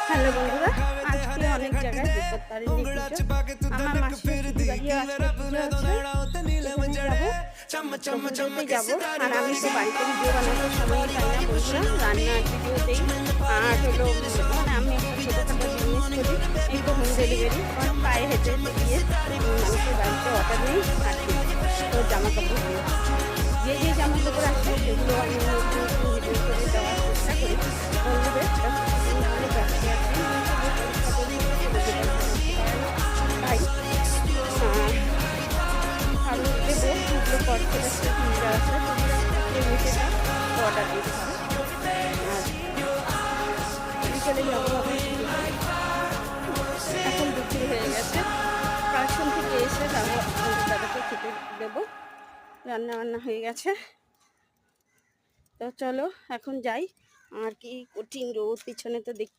Hello বন্ধুরা, আজকে অনেক জায়গায় বিপত্তারিণী পুজো। আমার মাসির দিদি বাড়িও আজকে পুজো আছে, সেখানে যাবো। তো পুজোতে যাবো। আর আমি তো বাড়িতে ভিডিও বানাতে সময় পাই না বন্ধুরা, রান্নার ভিডিও দেই। আর হলো মানে আমি একটা ছোটোখাটো বিজনেস করি, এই তো হোম ডেলিভারি। আমার পায়ে হেঁটে হেঁটে গিয়ে মানুষের বাড়িতে অর্ডার নিই আর দিই। তো জামা কাপড় দিই, যে জামা কাপড় আসে সেগুলো আমি নতুন নতুন ভিডিও করে দেওয়ার চেষ্টা করি বন্ধুদের। ভালো ব্যবসা আছে, তাই আরও দেবো যেগুলো পড়তে আছে কিনতে আছে সেটা অর্ডার দিতে হবে। আর বিকেলে যাবো এখন দুপুর হয়ে গেছে, কালেকশন থেকে এসে তারপর দাদাকে খেতে দেবো। রান্না বান্না হয়ে গেছে, তো চলো এখন যাই। আর কি কঠিন রোদ, পিছনে তো